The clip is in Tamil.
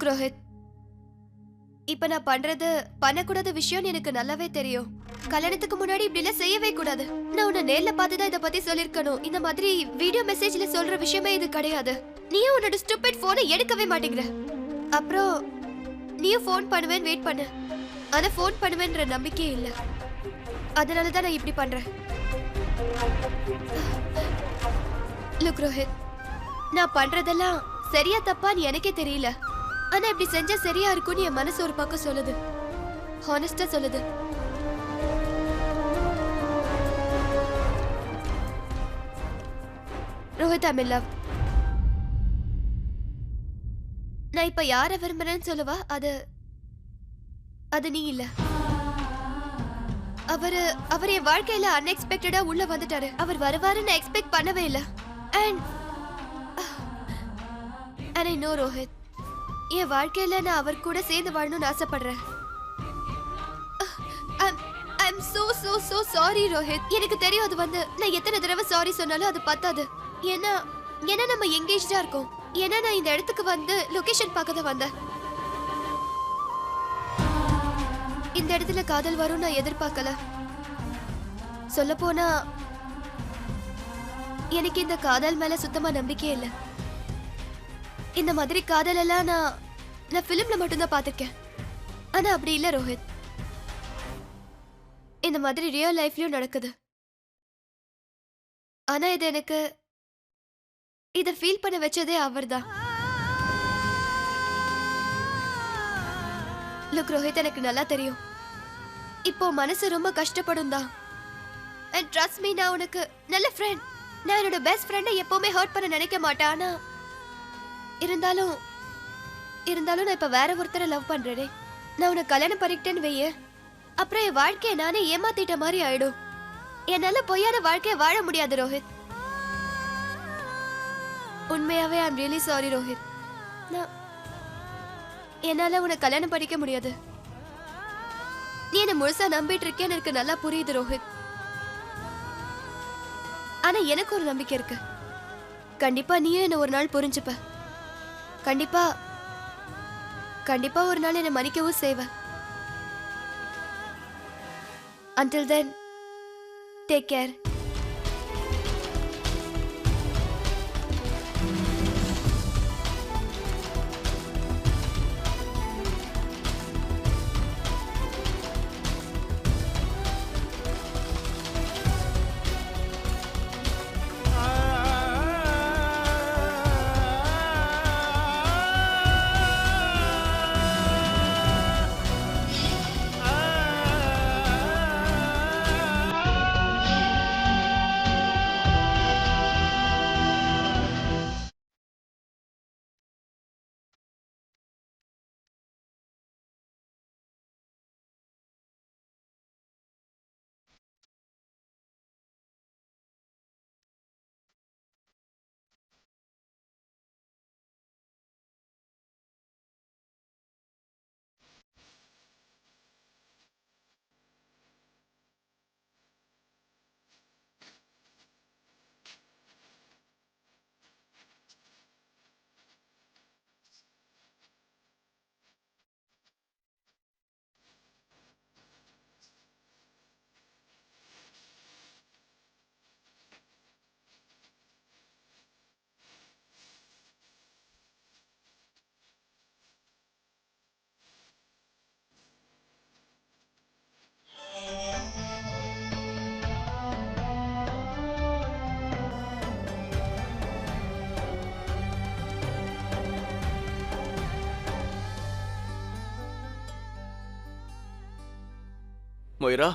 லுக் ரோஹித், இப்ப நான் பண்றது பண்ணக்கூடாத விஷயம் எனக்கு நல்லாவே தெரியும். கல்யாணத்துக்கு முன்னாடி இப்படி எல்லாம் செய்யவே கூடாது. நான் உன்னை நேர்ல பார்த்துதான் இத பத்தி சொல்லிருக்கணும். இந்த மாதிரி வீடியோ மெசேஜ்ல சொல்ற விஷயமே இது கிடையாது. நீயும் உன்னோட ஸ்டூபிட் போனை எடுக்கவே மாட்டேங்கிற. அப்புறம் நீயும் ஃபோன் பண்ணுவேன்னு வெயிட் பண்ணு. ஆனா ஃபோன் பண்ணுவேன்ற நம்பிக்கையே இல்ல. அதனாலதான் நான் இப்படி பண்றேன். லுக் ரோஹித், நான் பண்றதெல்லாம் சரியா தப்பான்னு எனக்கே தெரியல. ஆனா இப்படி செஞ்சா சரியா இருக்கும்னு என் மனசு ஒரு பக்கம் சொல்லுது. ஹானஸ்டா சொல்லுது. Rohit, I love. நான் இப்ப யார விரும்புறேன்னு சொல்லுவா, அது நீ இல்ல. அவர் என் வாழ்க்கையில அன்எக்ஸ்பெக்டடா உள்ள வந்துட்டாரு. அவர் வருவாருன்னு எக்ஸ்பெக்ட் பண்ணவே இல்ல. அண்ட் ஐ நோ ரோஹித், என் வாழ்க்கையில நான் அவர் கூட சேர்ந்து வாழணும்னு ஆசைப்படுறேன். I'm so sorry Rohit. எனக்கு தெரியும் அது நான் எத்தனை தடவை சாரி சொன்னாலும் அது பத்தாது. ஏன்னா நம்ம எங்கேஜ்டா இருக்கோம். ஏன்னா நான் இந்த இடத்துக்கு லொகேஷன் பார்க்க தான் வந்தேன். இந்த இடத்துல காதல் வரும் நான் எதிர்பார்க்கல. சொல்ல போனா எனக்கு இந்த காதல் மேல சுத்தமா நம்பிக்கையே இல்ல. இந்த மாதிரி காதல் எல்லாம் நான் பிலிம்ல மட்டும்தான் பார்த்திருக்கேன். ஆனா அப்படி இல்ல ரோஹித். இந்த மாதிரி ரியல் லைஃப்லயும் நடக்குது. ஆனா இத ஃபீல் பண்ண வச்சதே அவர்தான். லுக் ரோஹித், எனக்கு நல்லா தெரியும் இப்போ மனசு ரொம்ப கஷ்டப்படும் தான். அண்ட் ட்ரஸ்ட் மீ, நான் உனக்கு நல்ல ஃப்ரெண்ட். நான் என்னோட பெஸ்ட் ஃப்ரெண்டை எப்பவுமே ஹர்ட் பண்ண நினைக்க மாட்டேன். ஆனா இருந்தாலும் நான் இப்ப வேற ஒருத்தரை லவ் பண்றேனே. நான் உனக்கு கல்யாணம் பண்ணிக்கிட்டேன்னு வையே, அப்புறம் என் வாழ்க்கையை நானே ஏமாத்திட்ட மாதிரி ஆயிடும். என்னால பொய்யான வாழ்க்கையை வாழ முடியாது ரோஹித். உண்மையாவே ஐ அம் ரியலி சாரி ரோஹித். என்னால உனக்கு கல்யாணம் பண்ணிக்க முடியாது. நீ என்ன முழுசா நம்பிட்டு இருக்கேன்னு எனக்கு நல்லா புரியுது ரோஹித். ஆனா எனக்கு ஒரு நம்பிக்கை இருக்கு. கண்டிப்பா நீயும் என்ன ஒரு நாள் புரிஞ்சுப்ப. கண்டிப்பா ஒரு நாள் என்ன மன்னிக்கவும் செய்வ. Until then, take care. Moira?